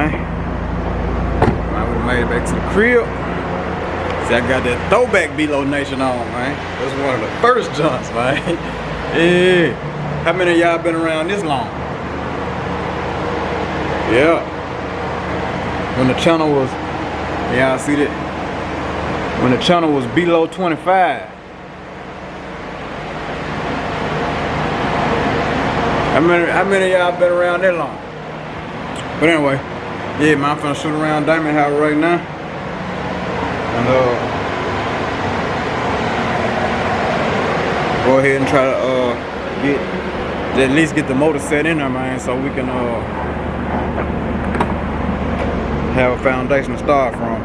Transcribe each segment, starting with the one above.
man. I would've made it back to the crib. See, I got that throwback B-Lo Nation on, man. That's one of the first joints, man. Yeah. How many of y'all been around this long? Yeah. When the channel was, y'all see that? When the channel was B-Lo 25. How many of y'all been around that long? But anyway, yeah, man, I'm finna shoot around Diamond House right now. And go ahead and try to at least get the motor set in there, man, so we can have a foundation to start from.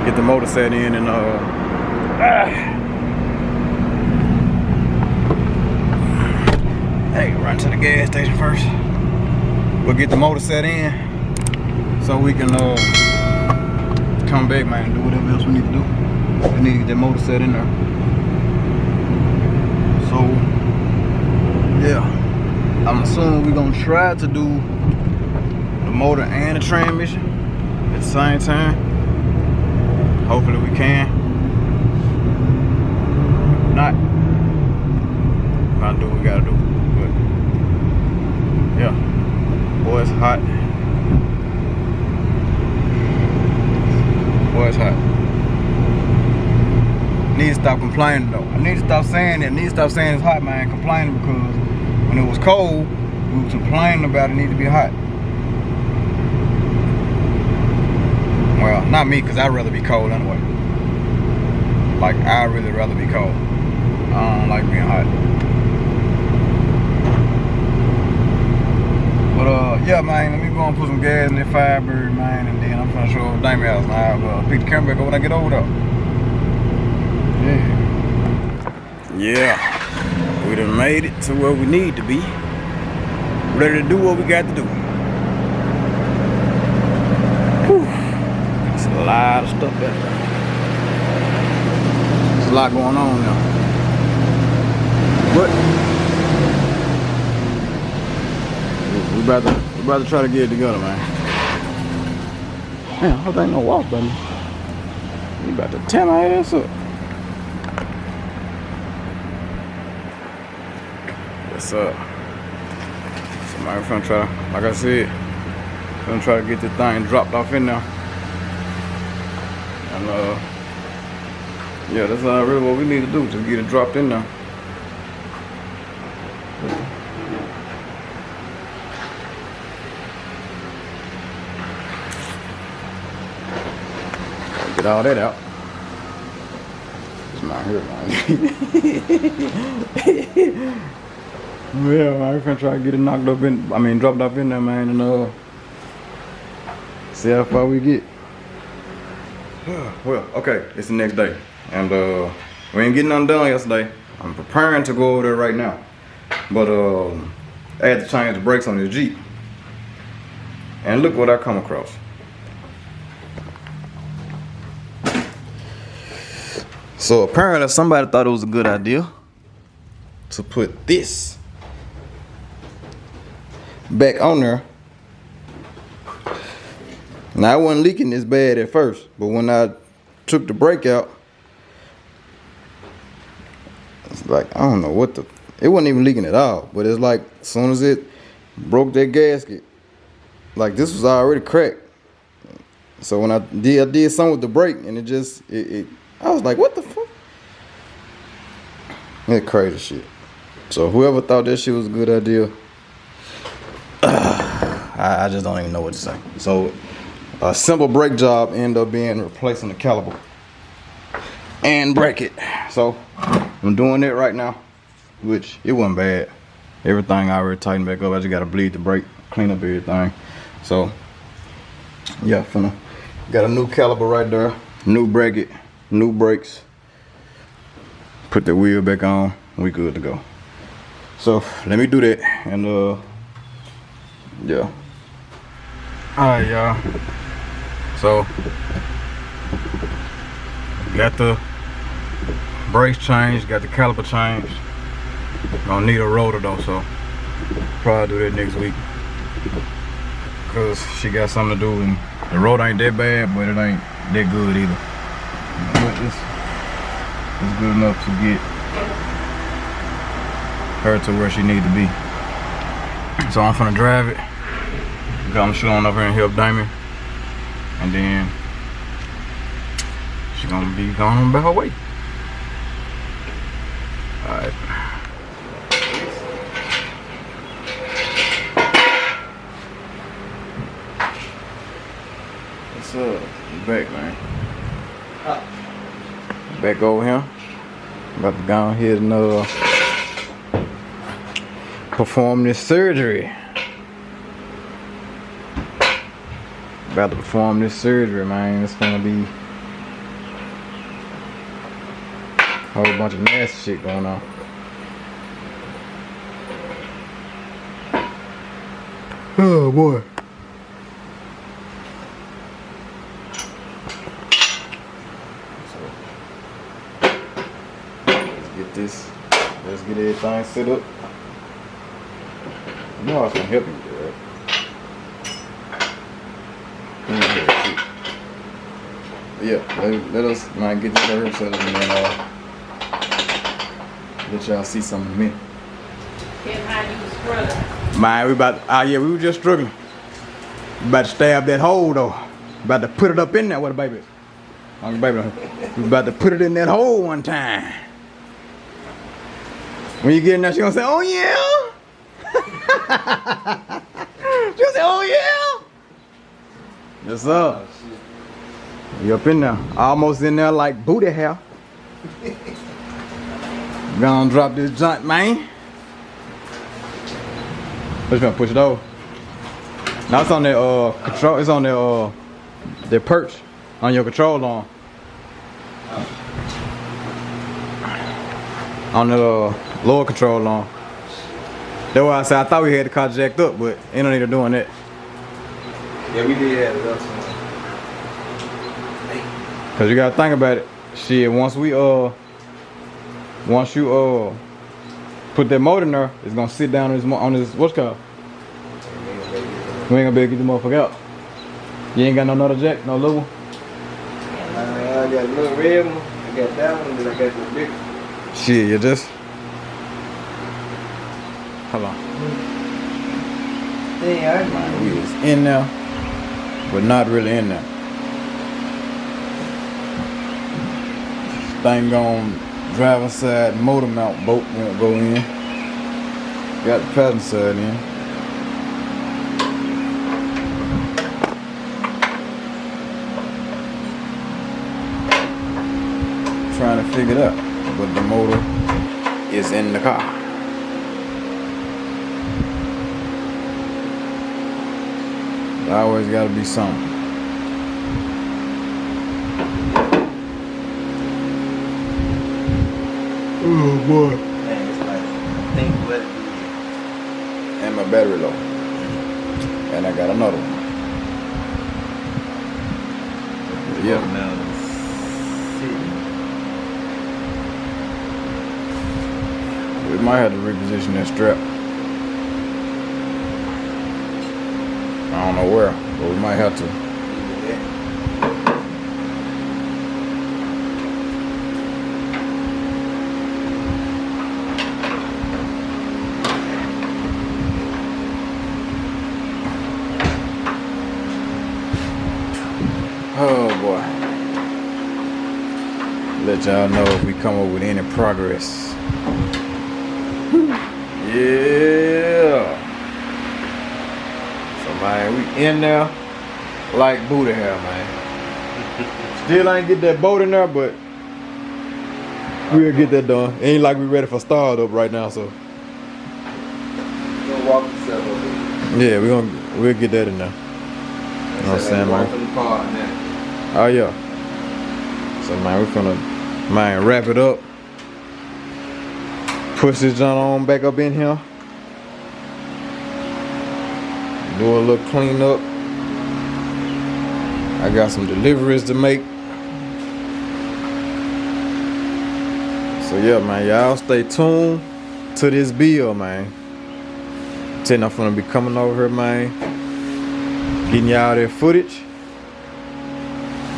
Get the motor set in and hey, run to the gas station first. We'll get the motor set in so we can come back, man, and do whatever else we need to do. We need to get that motor set in there. So yeah, I'm assuming we're gonna try to do the motor and the transmission at the same time. Hopefully we can. If not, I'll do what we gotta do. But yeah, boy, it's hot. Boy, it's hot. Need to stop complaining though. I need to stop saying that. I need to stop saying it's hot, man. Complaining because when it was cold, we was complaining about it need to be hot. Well, not me, because I'd rather be cold anyway. Like, I'd really rather be cold. I don't like being hot. But yeah, man, let me go and put some gas in that Firebird, man, and then I'm gonna show up Diamond House. I'll pick the camera back up when I get over there. Yeah, we done made it to where we need to be. Ready to do what we got to do. Whew. It's a lot of stuff there. There's a lot going on now. But we about to try to get it together, man. Man, I hope there ain't no walk button. You about to tear my ass up. What's up? Somebody finna try, like I said, gonna try to get this thing dropped off in there. And yeah, that's really what we need to do, just get it dropped in there. Get all that out. It's not here, man. Yeah, I'm gonna try to get it knocked up in, dropped off in there, man, and see how far we get. Well, okay, it's the next day, and we ain't getting nothing done yesterday. I'm preparing to go over there right now, but I had to change the brakes on this Jeep, and look what I come across. So apparently somebody thought it was a good idea to put this back on there. Now, I wasn't leaking this bad at first, but when I took the brake out, it's like, I don't know what the, it wasn't even leaking at all, but it's like as soon as it broke that gasket, like this was already cracked. So when I did something with the brake, and it I was like, what the fuck? That crazy shit. So whoever thought that shit was a good idea, I just don't even know what to say. So a simple brake job ended up being replacing the caliper and bracket. So I'm doing that right now, which it wasn't bad. Everything I already tightened back up. I just gotta bleed the brake, clean up everything. So yeah, got a new caliper right there, new bracket, new brakes. Put the wheel back on, we good to go. So let me do that, and yeah. Alright, y'all. So got the brakes changed, got the caliper changed. Gonna need a rotor though, so probably do that next week. because she got something to do, and the road ain't that bad, but it ain't that good either. But it's good enough to get her to where she need to be. So I'm finna drive it. I'm showing up here and help Damien, and then she's gonna be going about her way. All right. What's up? You back, man? Back over here. About to go ahead and perform this surgery. About to perform this surgery, man. It's gonna be a whole bunch of nasty shit going on. Oh boy. Let's get everything set up. I know I was gonna help you with that. Yeah, let us, man, get this herb set up and then let y'all see something in a minute. How you was struggling? Man, we were just struggling. We about to stab that hole though. About to put it up in there. What a baby. On the baby. We about to put it in that hole one time. When you get in there, she gonna say, "Oh yeah." She gonna say, "Oh yeah." Yes sir. You up in there, almost in there like booty hair. Gonna drop this joint, man. Just gonna push it over. Now it's on the control. It's on the perch on your control arm. On the lower control arm. That's why I said I thought we had the car jacked up, but ain't no need of doing that. Yeah, we did have it up. Cause you gotta think about it. Shit, once you put that motor in there, it's gonna sit down on this what's it called? We ain't gonna be able to get the motherfucker out. You ain't got no another jack, no little one? I got a little red one, I got that one, and then I got the big one. Shit, you just hold on. Yeah, We was in there, but not really in there. Thing on driver's side motor mount bolt won't go in. Got the passenger side in. Trying to figure it out, but the motor is in the car. There always gotta be something. Oh boy. Man, it's like, I think what it is. And my battery low. And I got another one. Yeah. We might have to reposition that strap. I don't know where, but we might have to. Oh boy. Let y'all know if we come up with any progress. Yeah. So man, we in there like booty hair, man. Still ain't get that boat in there, but we'll get that done. Ain't like we ready for startup right now, so. Gonna walk yourself over there. Yeah, we'll get that in there. You know what I'm saying, man? Oh yeah. So man, we're gonna wrap it up. Push this joint on back up in here. Do a little clean up. I got some deliveries to make. So yeah, man, y'all stay tuned to this bill, man. I'm gonna be coming over here, man. Getting y'all that footage.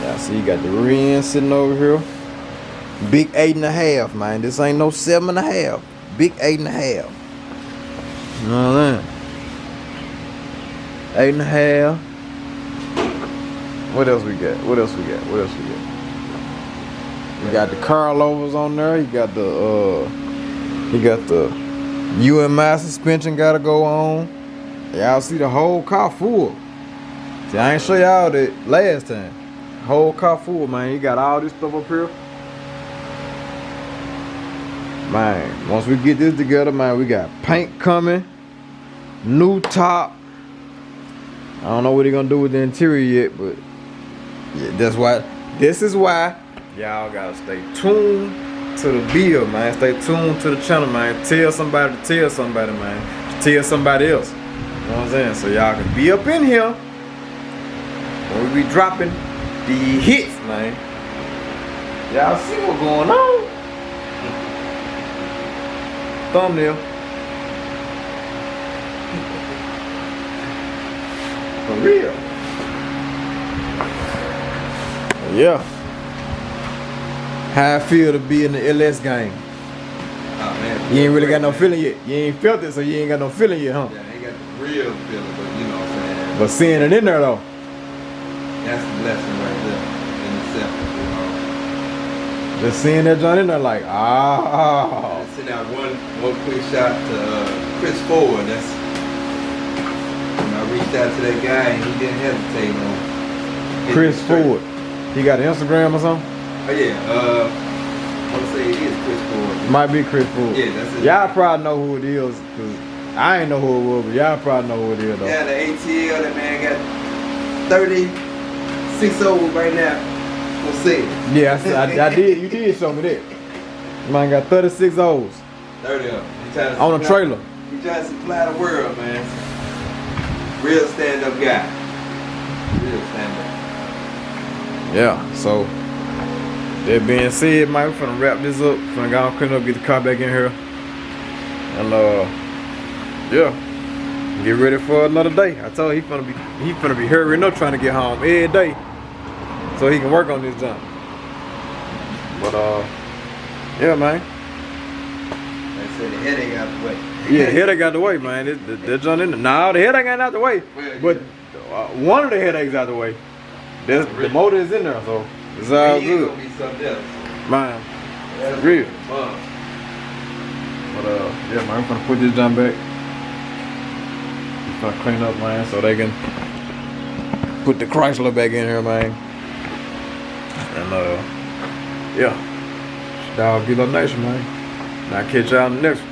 Y'all see, you got the rear end sitting over here. Big 8.5, man. This ain't no 7.5. Big 8.5. You know what I'm saying? 8.5. What else we got? What else we got? What else we got? You got the Carlovers on there. You got the UMI suspension gotta go on. Y'all see the whole car full. See, I ain't show y'all that last time. Whole car full, man. You got all this stuff up here. Man, once we get this together, man, we got paint coming. New top. I don't know what they're gonna do with the interior yet, but yeah, this is why y'all gotta stay tuned to the video, man. Stay tuned to the channel, man. Tell somebody to tell somebody, man. Tell somebody else. You know what I'm saying? So y'all can be up in here when we be dropping the hits, man. Y'all see what's going on? Thumbnail. For real. Yeah. How I feel to be in the LS game. Oh, man. You ain't really got no feeling yet. You ain't felt it, so you ain't got no feeling yet, huh? Yeah, I ain't got the real feeling, but you know what I'm saying. But seeing it in there though. That's the lesson right there in itself, you know. Just seeing that joint in there like, I sent out one quick shot to Chris Ford. That's when I reached out to that guy and he didn't hesitate on Chris Ford. He got an Instagram or something? Oh yeah, I would say it is Chris Ford. Might be Chris Ford. Yeah, that's it. Y'all probably know who it is, cause I ain't know who it was, but y'all probably know who it is though. Yeah, the ATL, that man got 36 O's right now for sale. Yeah, I did. You did show me that. Man got 36 O's 30 of them. He trying to on a supply- trailer. He trying to supply the world, man. Real stand-up guy. Real stand-up. Yeah, so that being said, man, we're finna wrap this up. Finna go and clean up, get the car back in here. And yeah. Get ready for another day. I told you he finna be hurrying up trying to get home every day. So he can work on this jump. But yeah, man. They said the headache out the way. Yeah, the headache out the way, man. That jump in there. Nah, the headache ain't out the way. Well, But one of the headaches out the way. The motor is in there, so it's all He good. gonna be something else. Man, That's real. fun. But yeah, man, I'm gonna put this down back. I'm gonna clean up, man, so they can put the Chrysler back in here, man. And yeah, dog, get up nation, man. Now catch y'all in the next one.